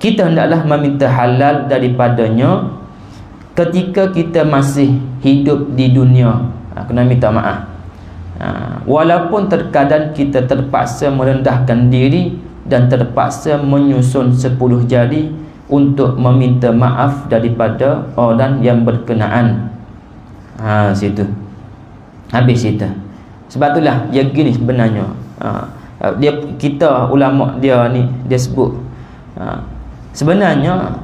kita hendaklah meminta halal daripadanya ketika kita masih hidup di dunia. Kena minta maaf. Walaupun terkadang kita terpaksa merendahkan diri dan terpaksa menyusun 10 jari untuk meminta maaf daripada orang yang berkenaan. Situ habis cerita. Sebab itulah dia gini sebenarnya. Kita ulama dia ni dia sebut sebenarnya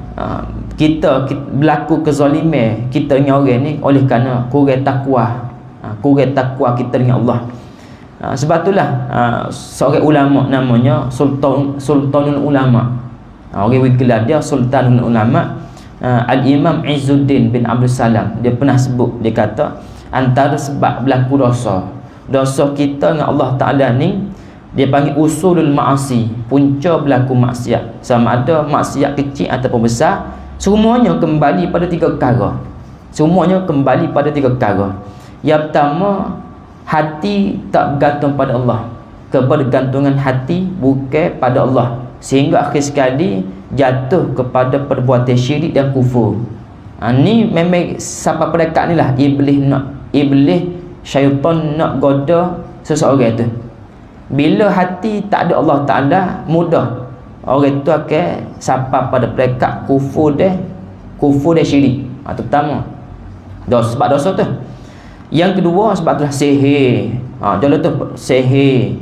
kita berlaku kezaliman kita dengan orang ni oleh kerana kurang takwa. Kurang takwa kita dengan Allah. Sebab itulah seorang ulama namanya Sultanul Ulama. Orang gelar dia Sultanul Ulama, Al-Imam Izzuddin bin Abdul Salam. Dia pernah sebut, dia kata antara sebab berlaku dosa kita dengan Allah Ta'ala ni, dia panggil usulul ma'asi, punca berlaku maksiat. Sama ada maksiat kecil ataupun besar, semuanya kembali pada 3 perkara. Semuanya kembali pada 3 perkara. Yang pertama, hati tak bergantung pada Allah. Kebergantungan hati bukan pada Allah, sehingga akhir sekali jatuh kepada perbuatan syirik dan kufur. Ni memang sampai pada kat ni lah iblis syaitan nak goda seseorang tu. Bila hati tak ada Allah Ta'ala, mudah orang tu akan sampai pada peringkat kufur dan syirik. Itu pertama, sebab dosa tu. Yang kedua, sebab itulah sihir. Dia tu sihir,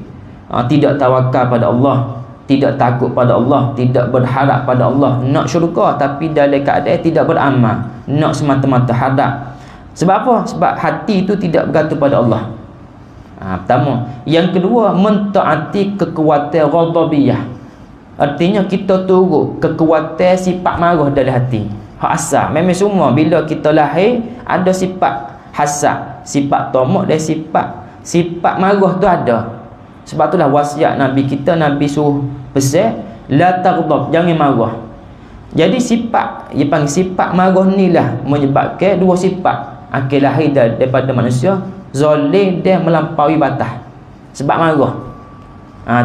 tidak tawakal pada Allah, tidak takut pada Allah, tidak berharap pada Allah, nak syurga tapi dalam keadaan tidak beramal, nak semata-mata harap. Sebab apa? Sebab hati itu tidak bergantung pada Allah. Pertama. Yang kedua, mentaati kekuatan ghadabiyah. Artinya kita turut kekuatan sifat marah dalam hati. Hak asal. Memang semua bila kita lahir ada sifat hasad, sifat tamak dan sifat marah tu ada. Sebab itulah wasiat Nabi kita, Nabi suruh pesan la taghdab, jangan marah. Jadi dia panggil sifat marah ni lah menyebabkan 2 sifat akhir lahir daripada manusia, zalim dan melampaui batas. Sebab marah.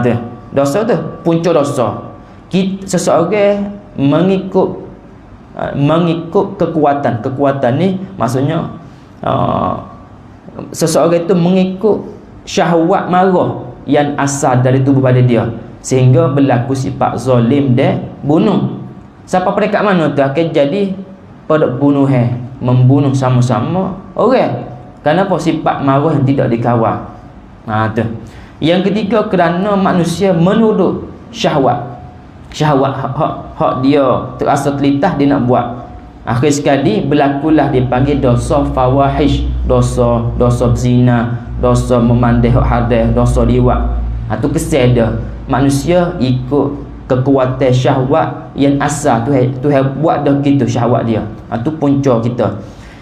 Tu dosa tu, punca dosa. Seseorang mengikut kekuatan ni maksudnya seseorang itu mengikut syahwat marah yang asal dari tubuh badan dia, sehingga berlaku sifat zalim dan bunuh. Sampai pada kat mana tu akan jadi perbunuhan, membunuh sama-sama orang. Kenapa? Sifat marah yang tidak dikawal. Tu. Yang ketiga, kerana manusia menurut syahwat hak dia terasa telitah dia nak buat. Akhir sekali berlakulah dipanggil dosa fawahish, dosa zina, dosa memandai hak haram, dosa liwat. Itu kesal dia. Manusia ikut kekuatan syahwat yang asal tu buat dah gitu syahwat dia. Itu punca kita.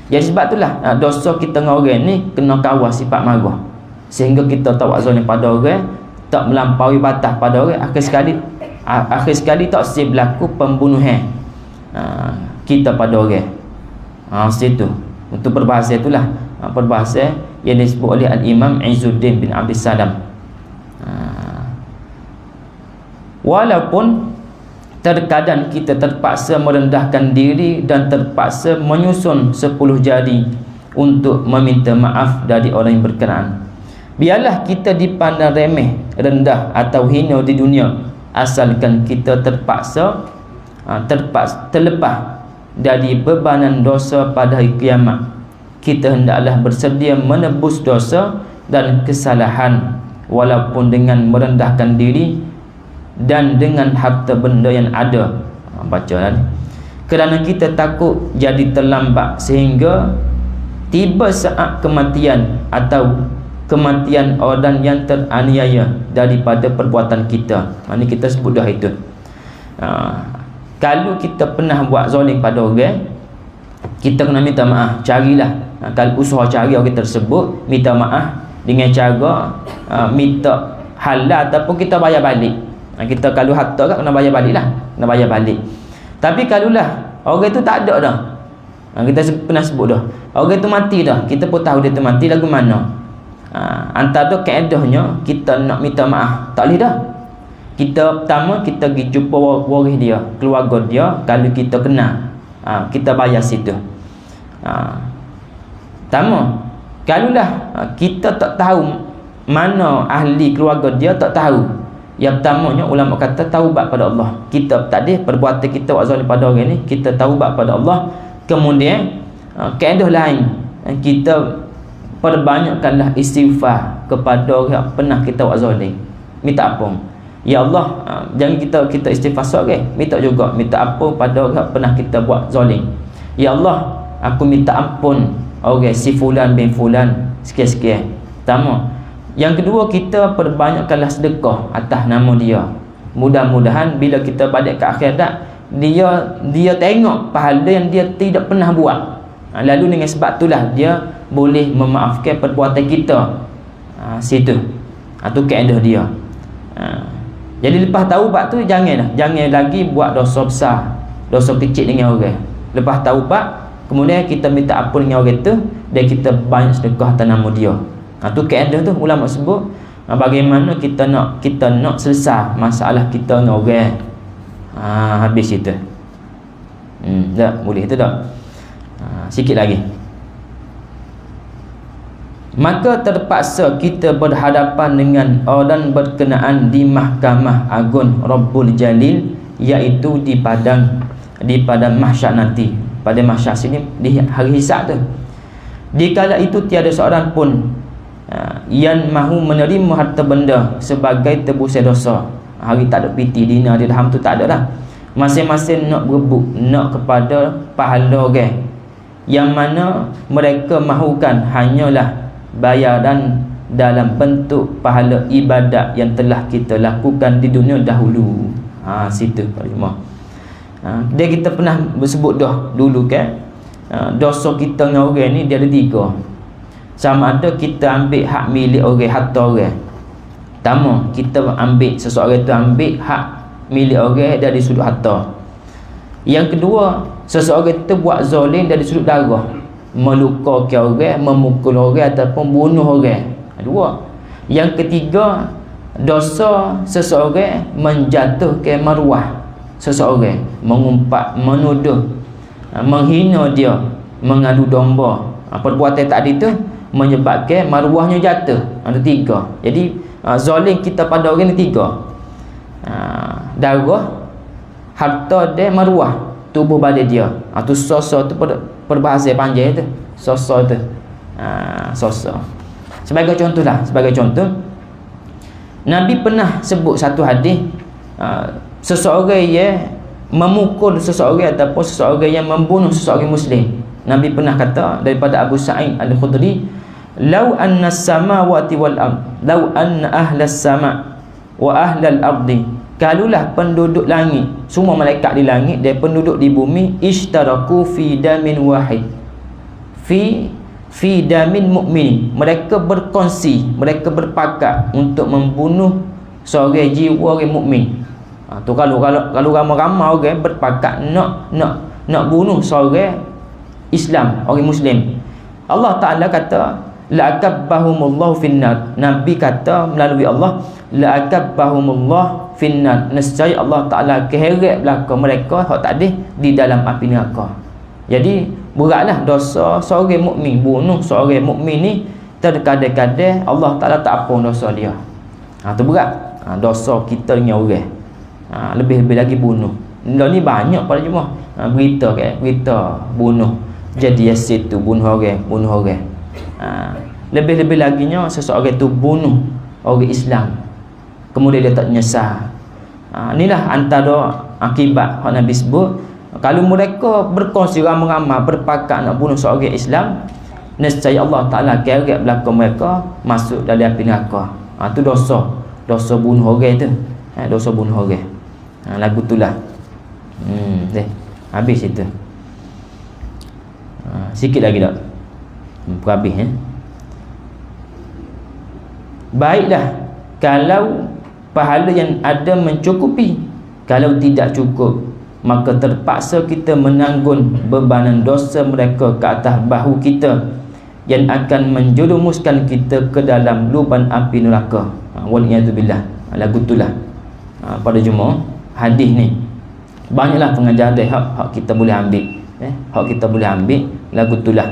Jadi sebab itulah dosa kita dengan orang ni kena kawal sifat marah, sehingga kita tak buat zalim pada orang, tak melampaui batas pada orang. Akhir sekali tak sih berlaku pembunuhan kita pada orang. Situ. Untuk perbahasan itulah perbahasan yang disebut oleh Al-Imam Izzuddin bin Abdul Salam. Walaupun terkadang kita terpaksa merendahkan diri dan terpaksa menyusun 10 jari untuk meminta maaf dari orang yang berkenaan. Biarlah kita dipandang remeh, rendah atau hina di dunia, asalkan kita terlepas dari bebanan dosa pada hari kiamat. Kita hendaklah bersedia menebus dosa dan kesalahan, walaupun dengan merendahkan diri dan dengan harta benda yang ada. Baca ni. Kerana kita takut jadi terlambat sehingga tiba saat kematian atau kematian orang yang teraniaya daripada perbuatan kita. Ini kita sebut dah itu. Kalau kita pernah buat zalim pada orang, kita kena minta maaf. Carilah, kalau usaha cari orang tersebut, minta maaf dengan cara minta halal ataupun kita bayar balik. Kita kalau harta kan kena bayar balik lah, kena bayar balik. Tapi kalulah orang tu tak ada dah, kita pernah sebut dah, orang tu mati dah, kita pun tahu dia tu mati, lagu mana antara kaedahnya kita nak minta maaf, tak boleh dah. Kita pertama kita pergi jumpa waris dia, keluarga dia, kalau kita kenal. Kita bayar situ. Pertama, kalaulah kita tak tahu mana ahli keluarga dia, tak tahu. Yang pertamanya ulama kata taubat pada Allah. Kita tak ada perbuatan kita buat zalim pada orang ni, kita taubat pada Allah. Kemudian kaedah lain, kita perbanyakkanlah istighfar kepada orang yang pernah kita buat zalim. Minta ampun. Ya Allah, jangan kita istighfar seorang, minta juga minta ampun pada orang yang pernah kita buat zalim. Ya Allah, aku minta ampun orang si fulan bin fulan sekian-sekian. Pertama. Yang kedua, kita perbanyakkanlah sedekah atas nama dia. Mudah-mudahan bila kita balik ke akhirat, dia tengok pahala yang dia tidak pernah buat. Lalu dengan sebab itulah dia boleh memaafkan perbuatan kita. Situ. Itu kaedah dia. Jadi lepas taubat tu jangan lagi buat dosa besar, dosa kecil dengan orang. Lepas taubat, kemudian kita minta ampun dengan orang tu dan kita banyak sedekah atas nama dia. Tu kaedah tu ulama sebut bagaimana kita nak selesai masalah kita dengan orang. Habis itu. Tak boleh tu tak. Sikit lagi. Maka terpaksa kita berhadapan dengan orang berkenaan di Mahkamah Agung Rabbul Jalil, iaitu di padang mahsyar nanti. Pada mahsyar sini di hari hisab tu. Dikala itu tiada seorang pun yang mahu menerima harta benda sebagai tebusan dosa. Hari tak ada piti, dina, dirham tu tak ada dah. Masing-masing nak berebut, nak kepada pahala orang. Yang mana mereka mahukan hanyalah bayaran dalam bentuk pahala ibadat yang telah kita lakukan di dunia dahulu. Situ Pak Jemaah. Dia kita pernah bersebut dah dulu kan. Dosa kita dengan orang ni dia ada 3. Sama ada kita ambil hak milik orang, harta orang. Pertama, kita ambil seseorang tu ambil hak milik orang dari sudut harta. Yang kedua, seseorang tu buat zalim dari sudut darah, melukakan orang, memukul orang ataupun bunuh orang. 2. Yang ketiga, dosa seseorang menjatuhkan maruah seseorang, mengumpat, menuduh, menghina dia, mengadu domba. Perbuatan tadi tu menyebabkan maruahnya jatuh. Ada 3. Jadi zalim kita pada orang ni 3. Darah, harta dia, maruah, tubuh badan dia. Tu sosa tu perbahasa panjang tu. Sosa tu. Sosa. Sebagai contoh lah, sebagai contoh, Nabi pernah sebut satu hadis, seseorang yang memukul seseorang ataupun seseorang yang membunuh seseorang muslim. Nabi pernah kata daripada Abu Sa'id Al-Khudri, "Lau anna as-samawati wal ard, lau anna ahlas sama' wa ahlal ardi." Kalulah penduduk langit, semua malaikat di langit dan penduduk di bumi, ishtaraku fi damin wahid. Fi damin mu'min. Mereka berkongsi, mereka berpakat untuk membunuh seorang jiwa orang mukmin. Tu kalau ramai-ramai orang berpakat nak bunuh seorang Islam, orang Muslim, Allah Ta'ala kata la'akabbahumullahu finnar. Nabi kata melalui Allah, la'akabbahumullahu finnar. Nescaya Allah Ta'ala keheret belakang mereka hak tak ada di dalam api neraka. Jadi beratlah dosa seorang mukmin, bunuh seorang mukmin ni, terkadang-kadang Allah Ta'ala tak ampun dosa dia. Tu berat. Dosa kita dengan orang. Lebih-lebih lagi bunuh. Ni banyak pada Jumaat. Berita bunuh. Jadi asyik tu bunuh orang. Lebih-lebih laginya seseorang tu bunuh orang Islam, kemudian dia tak menyesal. Inilah antara akibat yang Nabi sebut. Kalau mereka berkongsi ramai-ramai berpakat nak bunuh seorang Islam, nescaya Allah Ta'ala keret belakang mereka masuk dalam api neraka. Tu dosa bunuh orang tu. Dosa bunuh orang. Lagu tu lah. Habis itu. Sikit lagi tak? Habis Baiklah, kalau pahala yang ada mencukupi, kalau tidak cukup, maka terpaksa kita menanggung bebanan dosa mereka ke atas bahu kita, yang akan menjerumuskan kita ke dalam lubang api neraka. Waliyadzubillah. Lagu itulah. pada Jumaat hadis ni. Banyaklah pengajar hadis hak kita boleh ambil. Hak kita boleh ambil lagu itulah.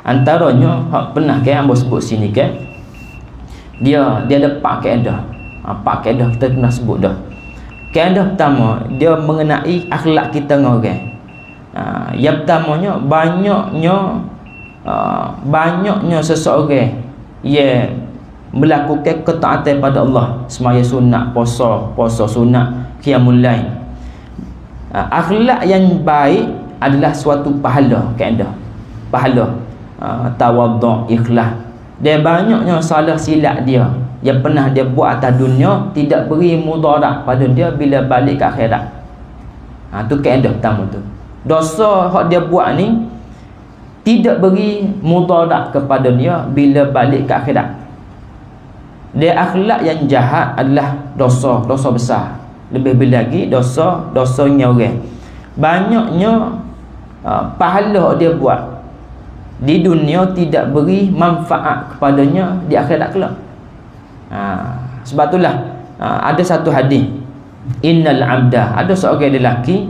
Antaranya hak pernah ke hamba sebut sini ke. Dia ada 4 kaedah. 4 kaedah kita pernah sebut dah. Kaedah pertama, dia mengenai akhlak kita dengan orang. Yang pertamanya, banyaknya seseorang yang melakukan ketaatan pada Allah, semaya sunat, puasa sunat, qiyamul lail. Akhlak yang baik adalah suatu pahala, kaedah pahala. Tawadhu', ikhlas. Dia banyaknya salah silap dia yang pernah dia buat atas dunia tidak beri mudarat pada dia bila balik ke akhirat. Tu kaedah pertama tu. Dosa hak dia buat ni tidak beri mudarat kepada dia bila balik ke akhirat. Dia akhlak yang jahat adalah dosa besar. Lebih lagi dosanya orang. Banyaknya pahala dia buat di dunia tidak beri manfaat kepadanya di akhirat kelak. Sebab itulah ada satu hadis, innal abda, ada seorang lelaki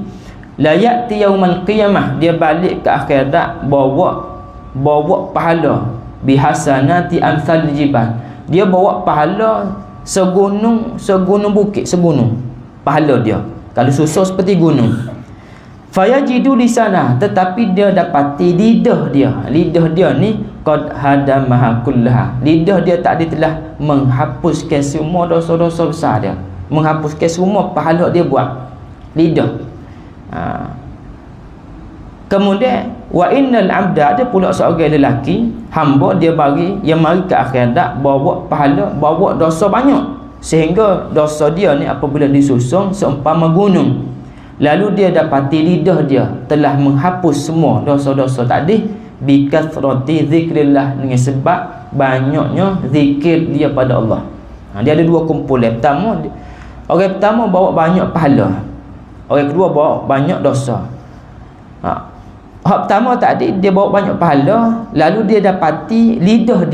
la ya'ti yaumal qiyamah, dia balik ke akhirat bawa pahala bihasanati amsal jibal, dia bawa pahala segunung bukit, segunung pahala dia. Kalau susu seperti gunung. Fayajidu di sana, tetapi dia dapati lidah dia ni qad hadamaha kullaha. Lidah dia tadi telah menghapuskan semua dosa-dosa besar dia, menghapuskan semua pahala dia buat lidah. Kemudian wa innal abda, ada pula seorang lelaki hamba, dia mari ke akhirat bawa pahala, bawa dosa banyak sehingga dosa dia ni apabila disusun seumpama gunung. Lalu dia dapati lidah dia telah menghapus semua dosa-dosa tadi bi kathrati zikrillah, dengan sebab banyaknya zikir dia pada Allah. Dia ada 2 kumpulan. Orang pertama bawa banyak pahala, orang kedua bawa banyak dosa. Hak pertama tadi dia bawa banyak pahala, lalu dia dapati lidah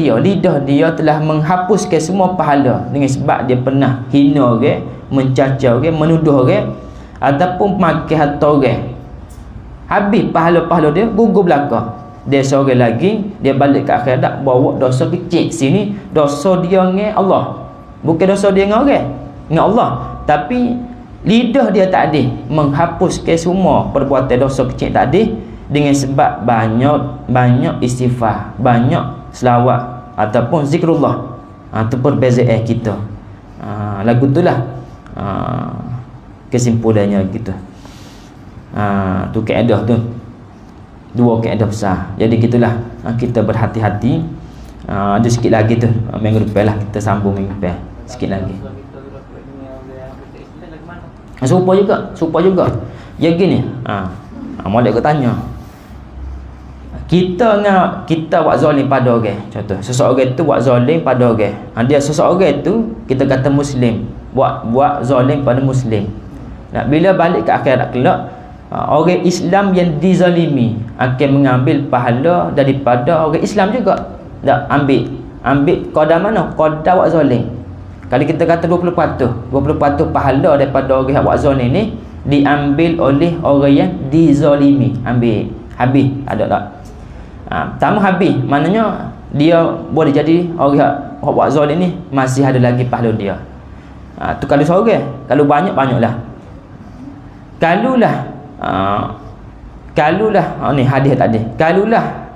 dia telah menghapuskan semua pahala dengan sebab dia pernah hina orang, mencaci orang, menuduh orang ataupun makan harta orang. Habis pahala-pahala dia gugur belaka. Dia seorang lagi, dia balik ke akhirat bawa dosa kecil. Sini dosa dia dengan Allah, bukan dosa dia dengan orang, dengan Allah. Tapi lidah dia tak ada menghapuskan semua perbuatan dosa kecil tadi dengan sebab banyak istighfar, banyak selawat ataupun zikrullah. Itu perbezaan kita. Lagu itulah kesimpulannya gitu. Tu kaedah tu, 2 kaedah besar. Jadi gitulah, kita berhati-hati. Ada sikit lagi tu, minggu depan lah kita sambung minggu depan sikit lagi. Serupa juga. Ya gini, molek aku tanya, kita buat zalim pada orang. Contoh, seseorang tu buat zalim pada orang. Dia seseorang tu kita kata muslim, buat zalim pada muslim. Bila balik ke akhirat kelak, orang Islam yang dizalimi akan mengambil pahala daripada orang Islam juga. Tak ambil qadar mana? Qadar buat zalim. Kalau kita kata 20% pahala daripada orang yang buat zalim ni diambil oleh orang yang dizalimi. Ambil habis, ada tak? Pertama habis, maknanya dia boleh jadi orang yang buat zalim ni masih ada lagi pahala dia. Tu kalau seorang, kalau banyaklah. Kalulah ni hadis tadi, kalulah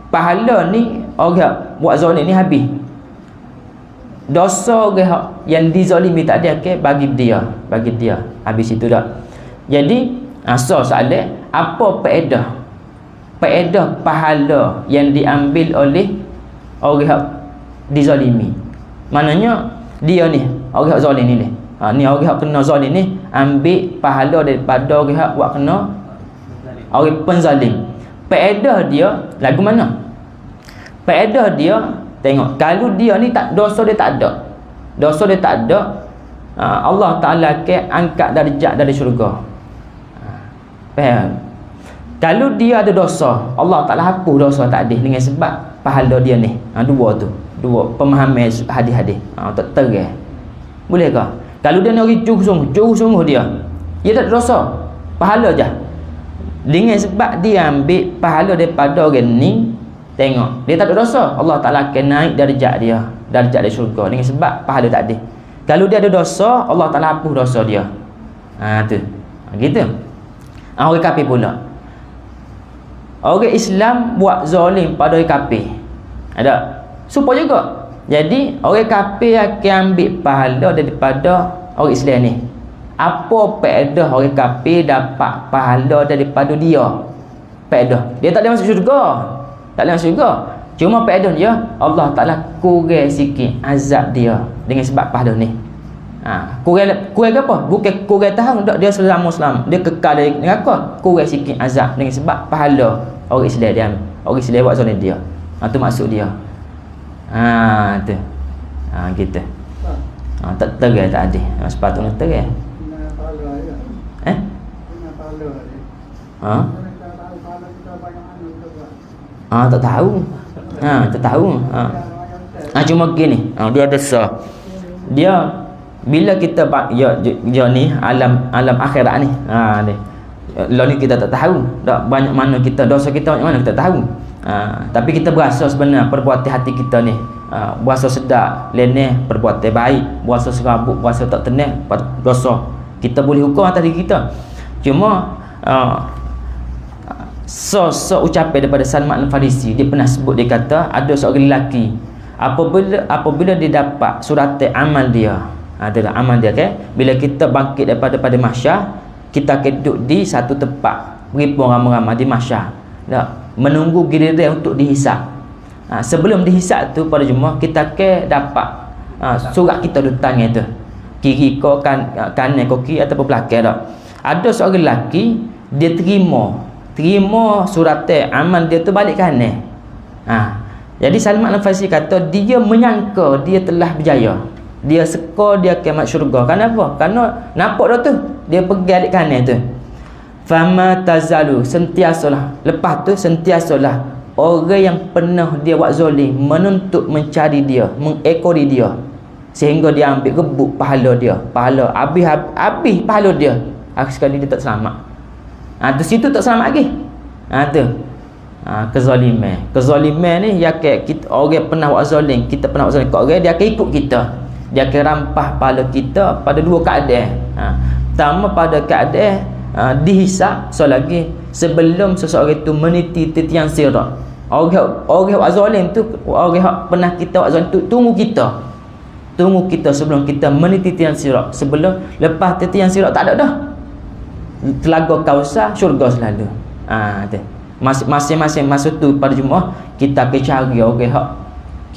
pahala ni orang buat zalim ni habis, dosa orang yang dizalimi tak ada ke bagi dia habis itu dah. Jadi soalan, apa faedah pahala yang diambil oleh orang yang dizalimi? Maknanya dia ni orang yang zalim ni ni orang yang kena zalim ni ambil pahala daripada orang yang buat kena orang penzalim. Faedah dia lagu mana? Faedah dia, tengok, kalau dia ni tak, dosa dia tak ada, Allah Ta'ala akan angkat darjat dari syurga. Faham? Kalau dia ada dosa, Allah Ta'ala hapus dosa tadi dengan sebab pahala dia ni. Dua pemahaman hadis-hadis. Tak terang. Boleh ke? Kalau dia ni orang jujur sungguh dia tak ada dosa, pahala je. Dengan sebab dia ambil pahala daripada orang ni, tengok dia tak ada dosa, Allah Ta'ala akan naik darjat dia, darjat di syurga dengan sebab pahala tak ada. Kalau dia ada dosa, Allah Ta'ala hapus dosa dia. Tu gitu. Orang kafir pula, orang Islam buat zalim pada orang kafir, ada supaya juga. Jadi orang kafir akan ambil pahala daripada orang Islam ni. Apa faedah orang kafir dapat pahala daripada dia? Faedah dia tak boleh masuk syurga, tak boleh masuk syurga. Cuma faedah dia, Allah Ta'ala kurang sikit azab dia dengan sebab pahala ni. Kurang apa? Bukan kurang tahan tak, dia selama dia kekal dari neraka. Kurang sikit azab dengan sebab pahala orang Islam dia. Orang Islam buat zalim dia. Tu maksud dia. Tu. Gitu. Tak terang tak ada. Sepatutnya terang. Tak tahu. Tak tahu. Cuma gini, dia ada sah. Dia bila kita dia ni alam akhirat ni. Ni. Lalu ni kita tak tahu. Tak banyak mana kita dosa kita banyak mana kita tak tahu. Tapi kita berasa sebenarnya perbuatan hati kita ni. Berasa sedap, leneh, perbuatan baik, berasa serabut, berasa tak tenang, dosa. Kita boleh hukum atas diri kita. Cuma ucapan daripada Salman Al-Farisi, dia pernah sebut, dia kata ada seorang lelaki apabila dia dapat surat amal dia, adalah amal dia, bila kita bangkit daripada mahsyar, kita akan duduk di satu tempat berimpun ramai-ramai di mahsyar, menunggu giliran untuk dihisap. Sebelum dihisap tu pada Jumaat, kita akan dapat surat kita di tangan tu, kiri kau kanan kau kiri ataupun belakang tak. Ada seorang lelaki, dia terima surat amal dia tu balik kanan. Jadi Salman Al-Farisi kata dia menyangka dia telah berjaya, dia seka dia akan masuk syurga. Kenapa? Kerana nampak dah tu dia pergi balik kanan tu. Fama tazalu, sentiasalah, lepas tu sentiasalah orang yang pernah dia buat zalim menuntut mencari dia, mengekori dia, sehingga dia ambil rebut pahala dia, pahala habis pahala dia. Sekali dia tak selamat. Tu situ tak selamat lagi. Tu kezaliman ni ya kita orang pernah buat zalim, kita pernah buat zalim kat orang, dia akan ikut kita, dia akan rampas pahala kita pada dua keadaan. Pertama pada keadaan dihisap, lagi sebelum seseorang itu meniti titian sirat. Orang buat zalim tu, orang yang pernah kita buat zalim tu tunggu kita sebelum kita meniti titian sirat. Sebelum lepas titian sirat tak ada dah, Telaga Kausar, syurga selalu. Masing-masing masa tu pada Jumaat kita akan cari orang hak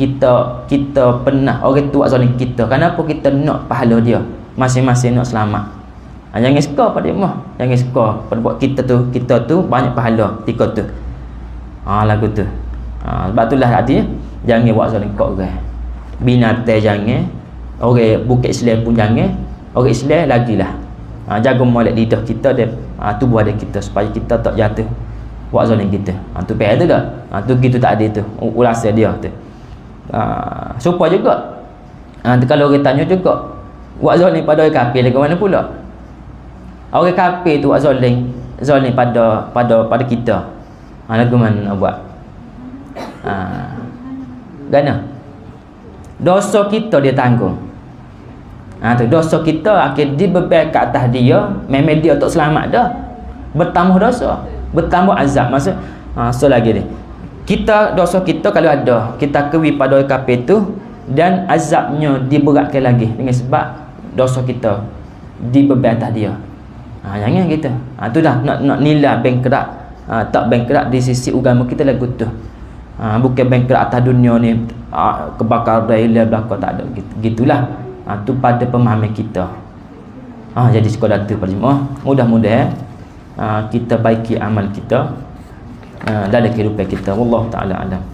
kita pernah orang tu buat zalim kita. Kenapa kita nak pahala dia? Masing-masing nak selamat. Jangan suka pada Jumaat, jangan suka pada buat kita tu banyak pahala ketika tu. Lagu tu. Sebab itulah artinya jangan buat zalim kat orang. Binatang jangan, orang bukan Islam pun jangan, orang Islam lagilah. Jaga molek lidah kita dan tubuh ada kita supaya kita tak jatuh buat zalim kita. Tu payah tu tak? Tu gitu tak ada tu ulasan dia tu. Supaya juga kalau orang tanya juga, buat zalim pada orang kafir lagu mana pula? Orang kafir tu buat zalim pada kita. Lagu mana nak buat? Gana dosa kita dia tanggung. Tu dosa kita akan dibeban ke atas dia. Memang dia tak selamat dah, bertambah dosa, bertambah azab. Maksud lagi ni, kita dosa kita kalau ada, kita akui pada orang kafir tu, dan azabnya diberatkan lagi dengan sebab dosa kita dibeban atas dia. Jangan kita tu dah nak nilai bangkrut. Tak bangkrut di sisi agama kita lagu tu. Bukan bangkrut atas dunia ni, kebakar hilang belaka, tak ada gitulah. Tu pada pemahaman kita. Jadi sekadar tu pada Jumaat, mudah-mudahan kita baiki amal kita dalam kehidupan kita. Wallahu taala alam.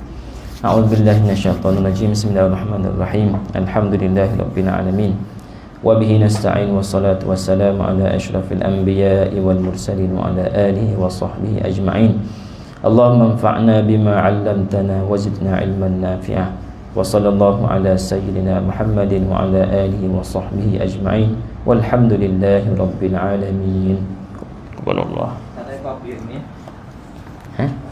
A'udzubillahi minasyaitonir rajim. Bismillahirrahmanirrahim. Alhamdulillahirabbil alamin. Wa bihi nasta'in, wassalatu wassalamu ala asyrafil anbiya'i wal mursalin wa ala alihi wa sahbihi ajma'in. Allahumma anfa'na bima 'allamtana wa zidna ilman nafi'ah. wa sallallahu ala sayyidina Muhammadin wa ala alihi wa sahbihi ajma'in walhamdulillahi rabbil alamin. Subhanallah. Tak ada kopi ni. Ha?